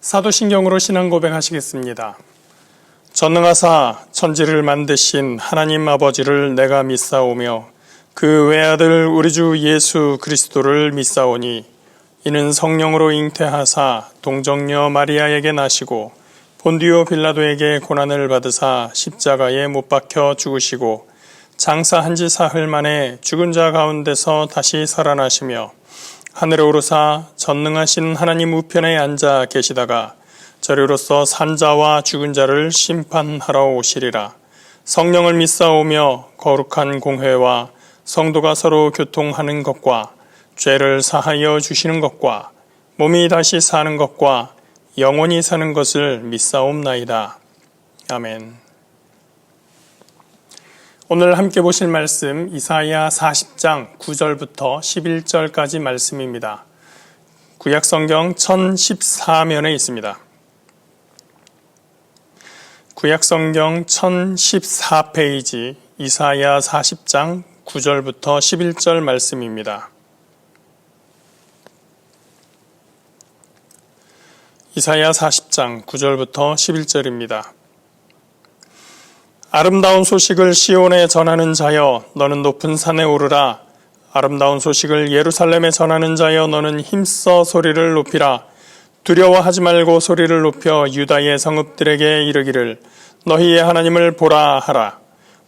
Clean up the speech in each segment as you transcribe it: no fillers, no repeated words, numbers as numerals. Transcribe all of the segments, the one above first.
사도신경으로 신앙 고백하시겠습니다. 전능하사 천지를 만드신 하나님 아버지를 내가 믿사오며 그 외아들 우리 주 예수 그리스도를 믿사오니 이는 성령으로 잉태하사 동정녀 마리아에게 나시고 본디오 빌라도에게 고난을 받으사 십자가에 못 박혀 죽으시고 장사한 지 사흘 만에 죽은 자 가운데서 다시 살아나시며 하늘에 오르사 전능하신 하나님 우편에 앉아 계시다가 저리로서 산자와 죽은 자를 심판하러 오시리라. 성령을 믿사오며 거룩한 공회와 성도가 서로 교통하는 것과 죄를 사하여 주시는 것과 몸이 다시 사는 것과 영원히 사는 것을 믿사옵나이다. 아멘. 오늘 함께 보실 말씀 이사야 40장 9절부터 11절까지 말씀입니다. 구약성경 1014면에 있습니다. 구약성경 1014페이지 이사야 40장 9절부터 11절 말씀입니다. 이사야 40장 9절부터 11절입니다. 아름다운 소식을 시온에 전하는 자여 너는 높은 산에 오르라. 아름다운 소식을 예루살렘에 전하는 자여 너는 힘써 소리를 높이라. 두려워하지 말고 소리를 높여 유다의 성읍들에게 이르기를 너희의 하나님을 보라 하라.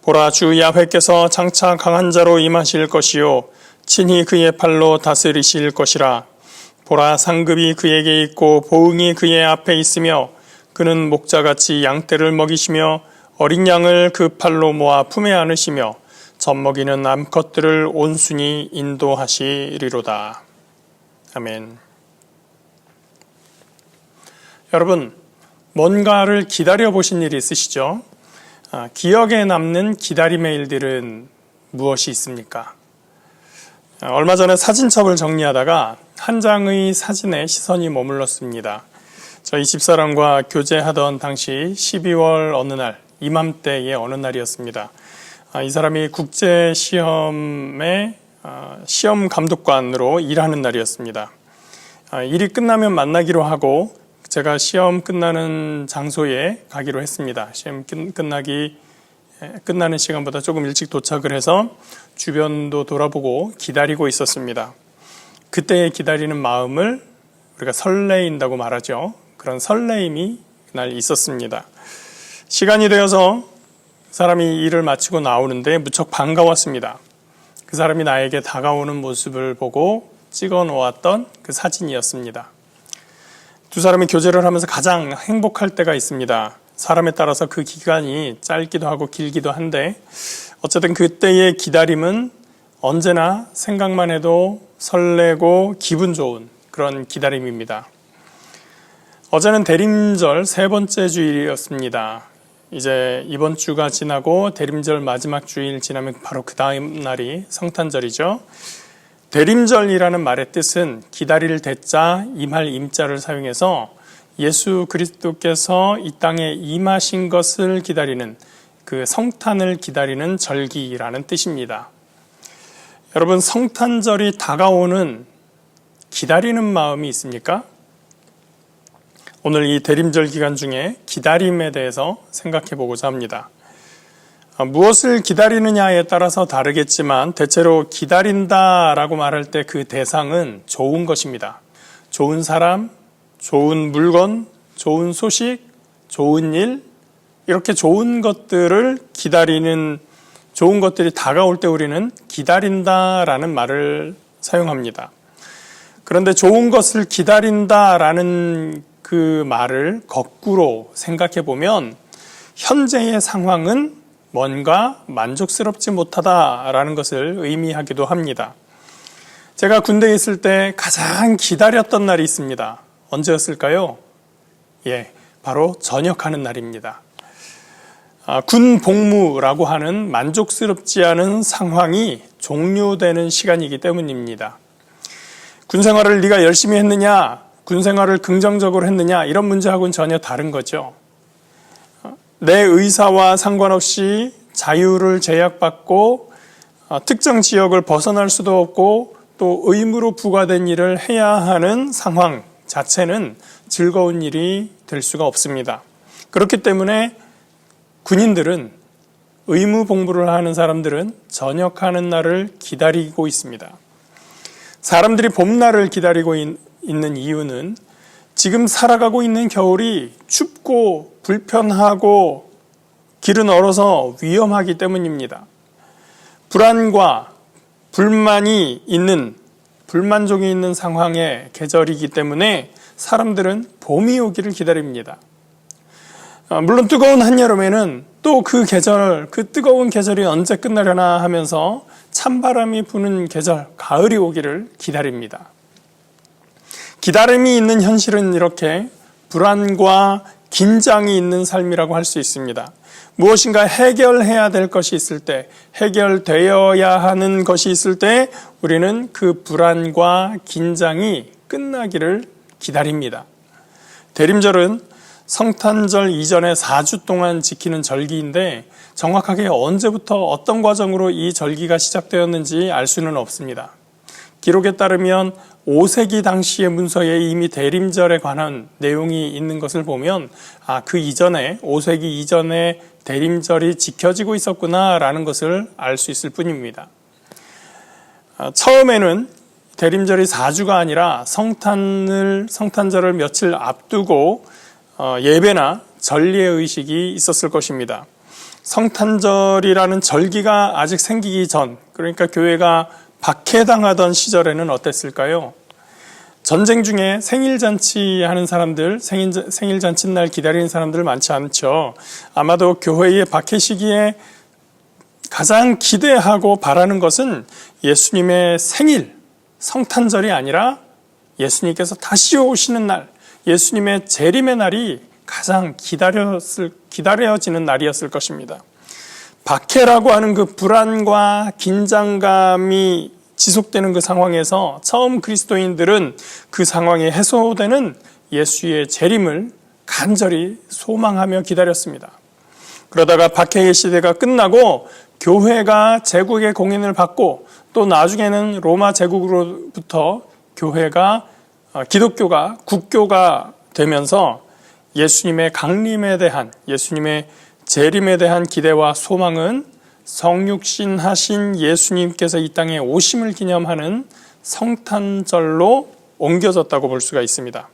보라, 주 야훼께서 장차 강한 자로 임하실 것이요 친히 그의 팔로 다스리실 것이라. 보라, 상급이 그에게 있고 보응이 그의 앞에 있으며 그는 목자같이 양떼를 먹이시며 어린 양을 그 팔로 모아 품에 안으시며 젖먹이는 암컷들을 온순히 인도하시리로다. 아멘. 여러분, 뭔가를 기다려보신 일이 있으시죠? 기억에 남는 기다림의 일들은 무엇이 있습니까? 얼마 전에 사진첩을 정리하다가 한 장의 사진에 시선이 머물렀습니다. 저희 집사람과 교제하던 당시 12월 어느 날, 이맘때의 어느 날이었습니다. 이 사람이 국제시험의 시험 감독관으로 일하는 날이었습니다. 일이 끝나면 만나기로 하고 제가 시험 끝나는 장소에 가기로 했습니다. 시험 끝나는 시간보다 조금 일찍 도착을 해서 주변도 돌아보고 기다리고 있었습니다. 그때 기다리는 마음을 우리가 설레인다고 말하죠. 그런 설레임이 그날 있었습니다. 시간이 되어서 사람이 일을 마치고 나오는데 무척 반가웠습니다. 그 사람이 나에게 다가오는 모습을 보고 찍어 놓았던 그 사진이었습니다. 두 사람이 교제를 하면서 가장 행복할 때가 있습니다. 사람에 따라서 그 기간이 짧기도 하고 길기도 한데 어쨌든 그때의 기다림은 언제나 생각만 해도 설레고 기분 좋은 그런 기다림입니다. 어제는 대림절 세 번째 주일이었습니다. 이제 이번 주가 지나고 대림절 마지막 주일 지나면 바로 그 다음 날이 성탄절이죠. 대림절이라는 말의 뜻은 기다릴 대자, 임할 임자를 사용해서 예수 그리스도께서 이 땅에 임하신 것을 기다리는 그 성탄을 기다리는 절기라는 뜻입니다. 여러분, 성탄절이 다가오는 기다리는 마음이 있습니까? 오늘 이 대림절 기간 중에 기다림에 대해서 생각해 보고자 합니다. 무엇을 기다리느냐에 따라서 다르겠지만 대체로 기다린다라고 말할 때 그 대상은 좋은 것입니다. 좋은 사람, 좋은 물건, 좋은 소식, 좋은 일, 이렇게 좋은 것들을 기다리는, 좋은 것들이 다가올 때 우리는 기다린다라는 말을 사용합니다. 그런데 좋은 것을 기다린다라는 그 말을 거꾸로 생각해 보면 현재의 상황은 뭔가 만족스럽지 못하다라는 것을 의미하기도 합니다. 제가 군대에 있을 때 가장 기다렸던 날이 있습니다. 언제였을까요? 바로 전역하는 날입니다. 군 복무라고 하는 만족스럽지 않은 상황이 종료되는 시간이기 때문입니다. 군 생활을 네가 열심히 했느냐, 군 생활을 긍정적으로 했느냐, 이런 문제하고는 전혀 다른 거죠. 내 의사와 상관없이 자유를 제약받고 특정 지역을 벗어날 수도 없고 또 의무로 부과된 일을 해야 하는 상황 자체는 즐거운 일이 될 수가 없습니다. 그렇기 때문에 군인들은 의무 복무를 하는 사람들은 전역하는 날을 기다리고 있습니다. 사람들이 봄날을 기다리고 있는 이유는 지금 살아가고 있는 겨울이 춥고 불편하고 길은 얼어서 위험하기 때문입니다. 불안과 불만족이 있는 상황의 계절이기 때문에 사람들은 봄이 오기를 기다립니다. 물론 뜨거운 한여름에는 또 그 뜨거운 계절이 언제 끝나려나 하면서 찬바람이 부는 계절, 가을이 오기를 기다립니다. 기다림이 있는 현실은 이렇게 불안과 긴장이 있는 삶이라고 할 수 있습니다. 무엇인가 해결해야 될 것이 있을 때, 해결되어야 하는 것이 있을 때 우리는 그 불안과 긴장이 끝나기를 기다립니다. 대림절은 성탄절 이전에 4주 동안 지키는 절기인데 정확하게 언제부터 어떤 과정으로 이 절기가 시작되었는지 알 수는 없습니다. 기록에 따르면 5세기 당시의 문서에 이미 대림절에 관한 내용이 있는 것을 보면 그 이전에 5세기 이전에 대림절이 지켜지고 있었구나라는 것을 알 수 있을 뿐입니다. 처음에는 대림절이 4주가 아니라 성탄절을 며칠 앞두고 예배나 전리의 의식이 있었을 것입니다. 성탄절이라는 절기가 아직 생기기 전, 그러니까 교회가 박해당하던 시절에는 어땠을까요? 전쟁 중에 생일잔치 하는 사람들, 생일잔치 날 기다리는 사람들 많지 않죠. 아마도 교회의 박해 시기에 가장 기대하고 바라는 것은 예수님의 생일, 성탄절이 아니라 예수님께서 다시 오시는 날, 예수님의 재림의 날이 가장 기다려지는 날이었을 것입니다. 박해라고 하는 그 불안과 긴장감이 지속되는 그 상황에서 처음 그리스도인들은 그 상황이 해소되는 예수의 재림을 간절히 소망하며 기다렸습니다. 그러다가 박해의 시대가 끝나고 교회가 제국의 공인을 받고 또 나중에는 로마 제국으로부터 기독교가 국교가 되면서 예수님의 강림에 대한, 예수님의 재림에 대한 기대와 소망은 성육신하신 예수님께서 이 땅에 오심을 기념하는 성탄절로 옮겨졌다고 볼 수가 있습니다.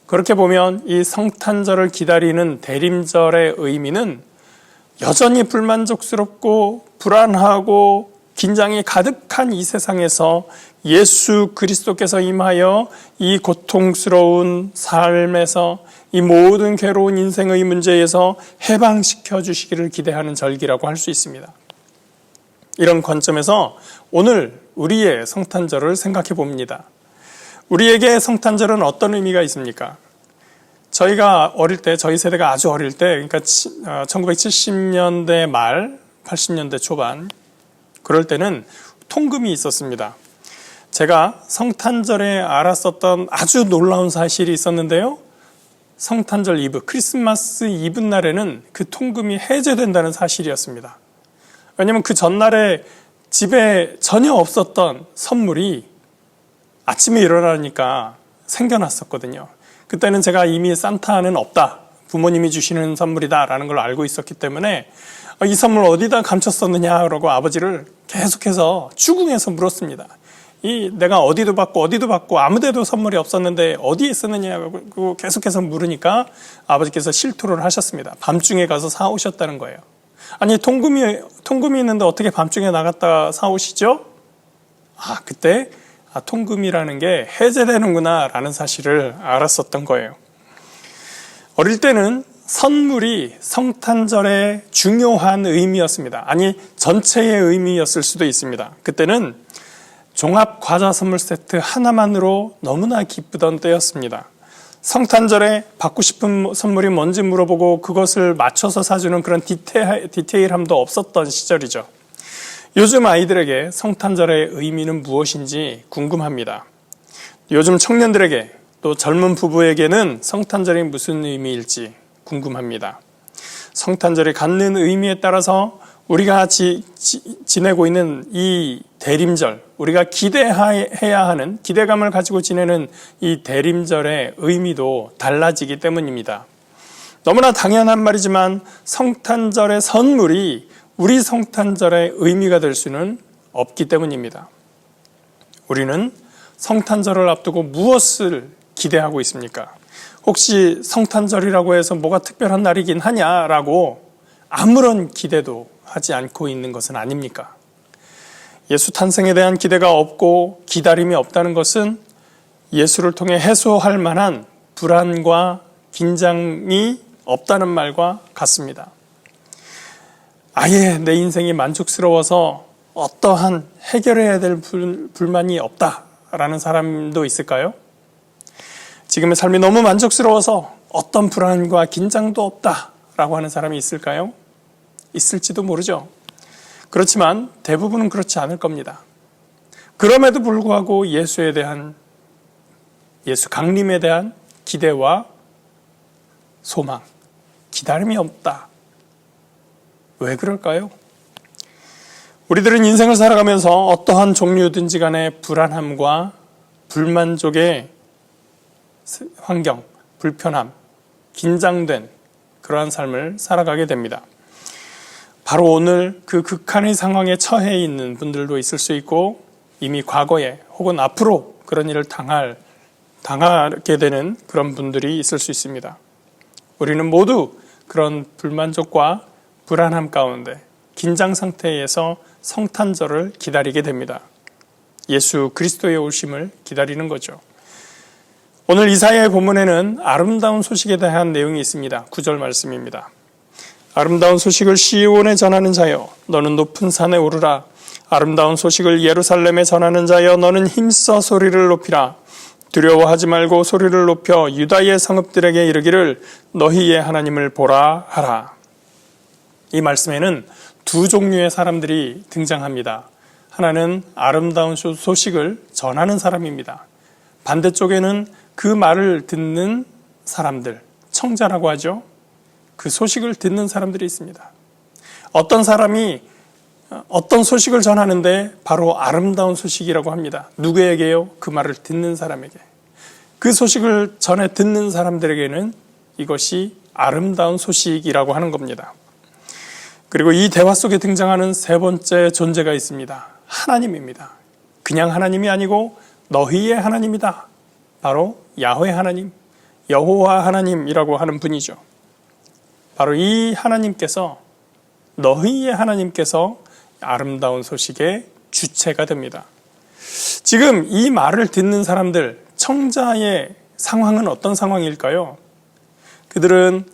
그렇게 보면 이 성탄절을 기다리는 대림절의 의미는 여전히 불만족스럽고 불안하고 긴장이 가득한 이 세상에서 예수 그리스도께서 임하여 이 고통스러운 삶에서 이 모든 괴로운 인생의 문제에서 해방시켜 주시기를 기대하는 절기라고 할 수 있습니다. 이런 관점에서 오늘 우리의 성탄절을 생각해 봅니다. 우리에게 성탄절은 어떤 의미가 있습니까? 저희가 어릴 때, 저희 세대가 아주 어릴 때, 그러니까 1970년대 말, 80년대 초반, 그럴 때는 통금이 있었습니다. 제가 성탄절에 알았었던 아주 놀라운 사실이 있었는데요. 성탄절 이브, 크리스마스 이브 날에는 그 통금이 해제된다는 사실이었습니다. 왜냐하면 그 전날에 집에 전혀 없었던 선물이 아침에 일어나니까 생겨났었거든요. 그때는 제가 이미 산타는 없다, 부모님이 주시는 선물이다 라는 걸 알고 있었기 때문에 이 선물 어디다 감췄었느냐라고 아버지를 계속해서 추궁해서 물었습니다. 내가 어디도 받고 아무데도 선물이 없었는데 어디에 있었느냐고 계속해서 물으니까 아버지께서 실토를 하셨습니다. 밤중에 가서 사오셨다는 거예요. 아니 통금이 있는데 어떻게 밤중에 나갔다 사오시죠? 그때 통금이라는 게 해제되는구나 라는 사실을 알았었던 거예요. 어릴 때는 선물이 성탄절의 중요한 의미였습니다. 아니 전체의 의미였을 수도 있습니다. 그때는 종합 과자 선물 세트 하나만으로 너무나 기쁘던 때였습니다. 성탄절에 받고 싶은 선물이 뭔지 물어보고 그것을 맞춰서 사주는 그런 디테일함도 없었던 시절이죠. 요즘 아이들에게 성탄절의 의미는 무엇인지 궁금합니다. 요즘 청년들에게 또 젊은 부부에게는 성탄절이 무슨 의미일지 궁금합니다. 성탄절이 갖는 의미에 따라서 우리가 지내고 있는 이 대림절, 우리가 기대해야 하는, 기대감을 가지고 지내는 이 대림절의 의미도 달라지기 때문입니다. 너무나 당연한 말이지만 성탄절의 선물이 우리 성탄절의 의미가 될 수는 없기 때문입니다. 우리는 성탄절을 앞두고 무엇을 기대하고 있습니까? 혹시 성탄절이라고 해서 뭐가 특별한 날이긴 하냐라고 아무런 기대도 하지 않고 있는 것은 아닙니까? 예수 탄생에 대한 기대가 없고 기다림이 없다는 것은 예수를 통해 해소할 만한 불안과 긴장이 없다는 말과 같습니다. 아예 내 인생이 만족스러워서 어떠한 해결해야 될 불만이 없다라는 사람도 있을까요? 지금의 삶이 너무 만족스러워서 어떤 불안과 긴장도 없다라고 하는 사람이 있을까요? 있을지도 모르죠. 그렇지만 대부분은 그렇지 않을 겁니다. 그럼에도 불구하고 예수 강림에 대한 기대와 소망, 기다림이 없다. 왜 그럴까요? 우리들은 인생을 살아가면서 어떠한 종류든지 간에 불안함과 불만족의 환경, 불편함, 긴장된 그러한 삶을 살아가게 됩니다. 바로 오늘 그 극한의 상황에 처해 있는 분들도 있을 수 있고 이미 과거에 혹은 앞으로 그런 일을 당하게 되는 그런 분들이 있을 수 있습니다. 우리는 모두 그런 불만족과 불안함 가운데 긴장 상태에서 성탄절을 기다리게 됩니다. 예수 그리스도의 오심을 기다리는 거죠. 오늘 이사야의 본문에는 아름다운 소식에 대한 내용이 있습니다. 9절 말씀입니다. 아름다운 소식을 시온에 전하는 자여 너는 높은 산에 오르라. 아름다운 소식을 예루살렘에 전하는 자여 너는 힘써 소리를 높이라. 두려워하지 말고 소리를 높여 유다의 성읍들에게 이르기를 너희의 하나님을 보라 하라. 이 말씀에는 두 종류의 사람들이 등장합니다. 하나는 아름다운 소식을 전하는 사람입니다. 반대쪽에는 그 말을 듣는 사람들, 청자라고 하죠. 그 소식을 듣는 사람들이 있습니다. 어떤 사람이 어떤 소식을 전하는데 바로 아름다운 소식이라고 합니다. 누구에게요? 그 말을 듣는 사람에게. 그 소식을 전해 듣는 사람들에게는 이것이 아름다운 소식이라고 하는 겁니다. 그리고 이 대화 속에 등장하는 세 번째 존재가 있습니다. 하나님입니다. 그냥 하나님이 아니고 너희의 하나님이다. 바로 야훼 하나님, 여호와 하나님이라고 하는 분이죠. 바로 이 하나님께서, 너희의 하나님께서 아름다운 소식의 주체가 됩니다. 지금 이 말을 듣는 사람들, 청자의 상황은 어떤 상황일까요? 그들은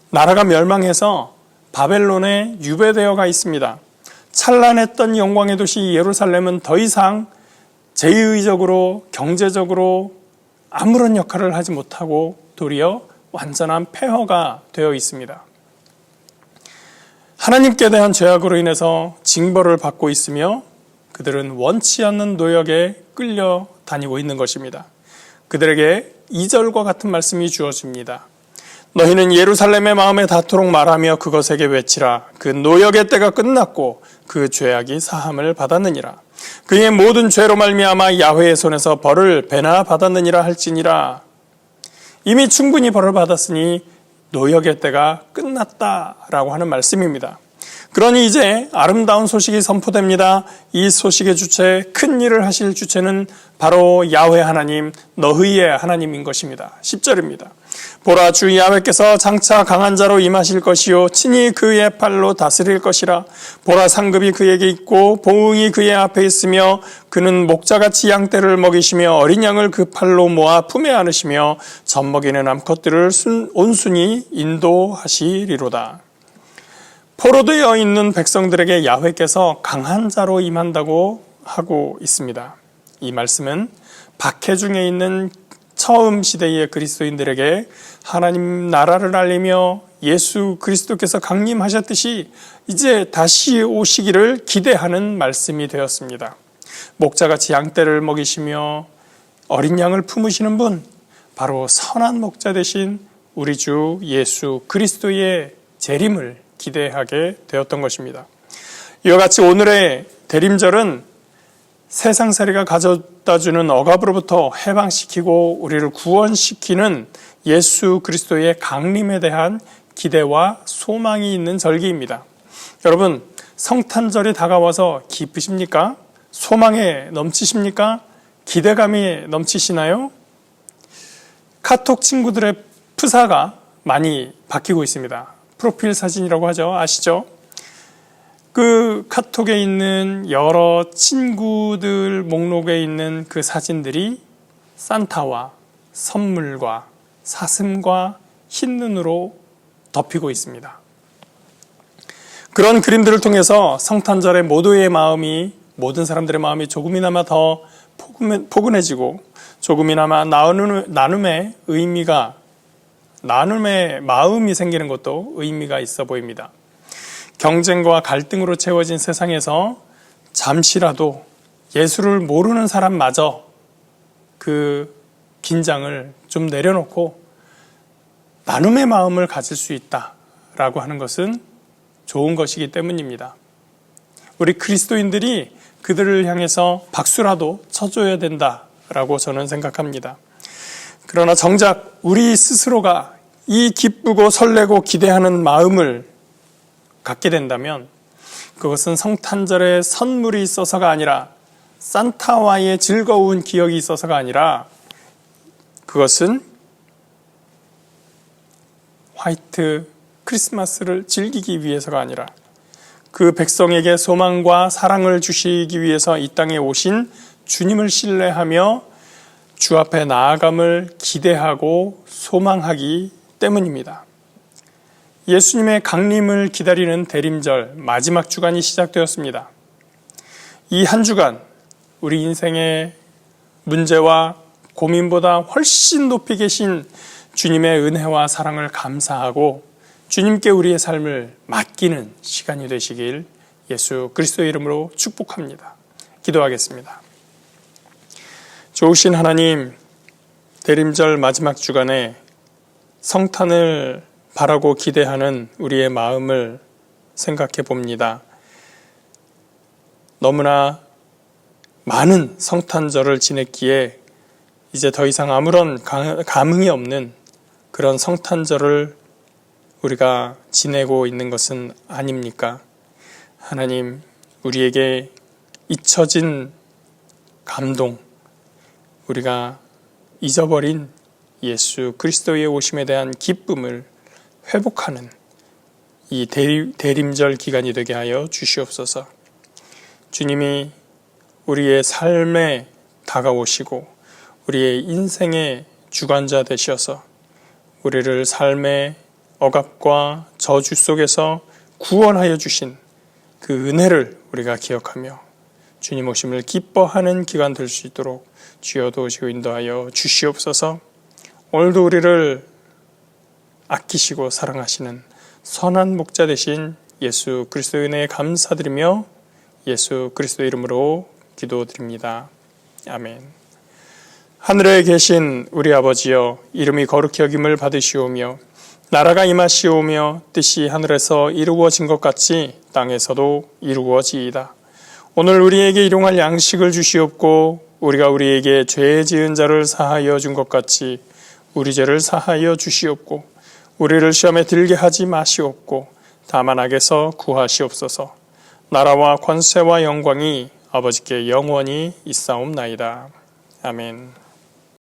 나라가 멸망해서 바벨론에 유배되어가 있습니다. 찬란했던 영광의 도시 예루살렘은 더 이상 제의적으로, 경제적으로 아무런 역할을 하지 못하고 도리어 완전한 폐허가 되어 있습니다. 하나님께 대한 죄악으로 인해서 징벌을 받고 있으며 그들은 원치 않는 노역에 끌려다니고 있는 것입니다. 그들에게 2절과 같은 말씀이 주어집니다. 너희는 예루살렘의 마음에 닿도록 말하며 그것에게 외치라. 그 노역의 때가 끝났고 그 죄악이 사함을 받았느니라. 그의 모든 죄로 말미암아 야훼의 손에서 벌을 배나 받았느니라 할지니라. 이미 충분히 벌을 받았으니 노역의 때가 끝났다라고 하는 말씀입니다. 그러니 이제 아름다운 소식이 선포됩니다. 이 소식의 주체, 큰 일을 하실 주체는 바로 야훼 하나님, 너희의 하나님인 것입니다. 10절입니다. 보라, 주 야훼께서 장차 강한 자로 임하실 것이요 친히 그의 팔로 다스릴 것이라. 보라, 상급이 그에게 있고 보응이 그의 앞에 있으며 그는 목자같이 양떼를 먹이시며 어린 양을 그 팔로 모아 품에 안으시며 젖먹이는 암컷들을 온순히 인도하시리로다. 포로되어 있는 백성들에게 야훼께서 강한 자로 임한다고 하고 있습니다. 이 말씀은 박해 중에 있는 처음 시대의 그리스도인들에게 하나님 나라를 알리며 예수 그리스도께서 강림하셨듯이 이제 다시 오시기를 기대하는 말씀이 되었습니다. 목자같이 양떼를 먹이시며 어린 양을 품으시는 분, 바로 선한 목자 되신 우리 주 예수 그리스도의 재림을 기대하게 되었던 것입니다. 이와 같이 오늘의 대림절은 세상살이가 가져다주는 억압으로부터 해방시키고 우리를 구원시키는 예수 그리스도의 강림에 대한 기대와 소망이 있는 절기입니다. 여러분, 성탄절이 다가와서 기쁘십니까? 소망에 넘치십니까? 기대감이 넘치시나요? 카톡 친구들의 프사가 많이 바뀌고 있습니다. 프로필 사진이라고 하죠. 아시죠? 그 카톡에 있는 여러 친구들 목록에 있는 그 사진들이 산타와 선물과 사슴과 흰 눈으로 덮이고 있습니다. 그런 그림들을 통해서 성탄절의 모든 사람들의 마음이 조금이나마 더 포근해지고 조금이나마 나눔의 마음이 생기는 것도 의미가 있어 보입니다. 경쟁과 갈등으로 채워진 세상에서 잠시라도 예수를 모르는 사람마저 그 긴장을 좀 내려놓고 나눔의 마음을 가질 수 있다라고 하는 것은 좋은 것이기 때문입니다. 우리 그리스도인들이 그들을 향해서 박수라도 쳐줘야 된다라고 저는 생각합니다. 그러나 정작 우리 스스로가 이 기쁘고 설레고 기대하는 마음을 갖게 된다면 그것은 성탄절의 선물이 있어서가 아니라 산타와의 즐거운 기억이 있어서가 아니라 그것은 화이트 크리스마스를 즐기기 위해서가 아니라 그 백성에게 소망과 사랑을 주시기 위해서 이 땅에 오신 주님을 신뢰하며 주 앞에 나아감을 기대하고 소망하기 때문입니다. 예수님의 강림을 기다리는 대림절 마지막 주간이 시작되었습니다. 이 한 주간 우리 인생의 문제와 고민보다 훨씬 높이 계신 주님의 은혜와 사랑을 감사하고 주님께 우리의 삶을 맡기는 시간이 되시길 예수 그리스도의 이름으로 축복합니다. 기도하겠습니다. 좋으신 하나님, 대림절 마지막 주간에 성탄을 바라고 기대하는 우리의 마음을 생각해 봅니다. 너무나 많은 성탄절을 지냈기에 이제 더 이상 아무런 감흥이 없는 그런 성탄절을 우리가 지내고 있는 것은 아닙니까? 하나님, 우리에게 잊혀진 감동, 우리가 잊어버린 예수 그리스도의 오심에 대한 기쁨을 회복하는 이 대림절 기간이 되게 하여 주시옵소서. 주님이 우리의 삶에 다가오시고 우리의 인생의 주관자 되셔서 우리를 삶의 억압과 저주 속에서 구원하여 주신 그 은혜를 우리가 기억하며 주님 오심을 기뻐하는 기간 될 수 있도록 주여 도우시고 인도하여 주시옵소서. 오늘도 우리를 아끼시고 사랑하시는 선한 목자 되신 예수 그리스도의 은혜에 감사드리며 예수 그리스도의 이름으로 기도드립니다. 아멘. 하늘에 계신 우리 아버지여, 이름이 거룩히 여김을 받으시오며 나라가 임하시오며 뜻이 하늘에서 이루어진 것 같이 땅에서도 이루어지이다. 오늘 우리에게 일용할 양식을 주시옵고 우리가 우리에게 죄 지은 자를 사하여 준 것 같이 우리 죄를 사하여 주시옵고 우리를 시험에 들게 하지 마시옵고 다만 악에서 구하시옵소서. 나라와 권세와 영광이 아버지께 영원히 있사옵나이다. 아멘.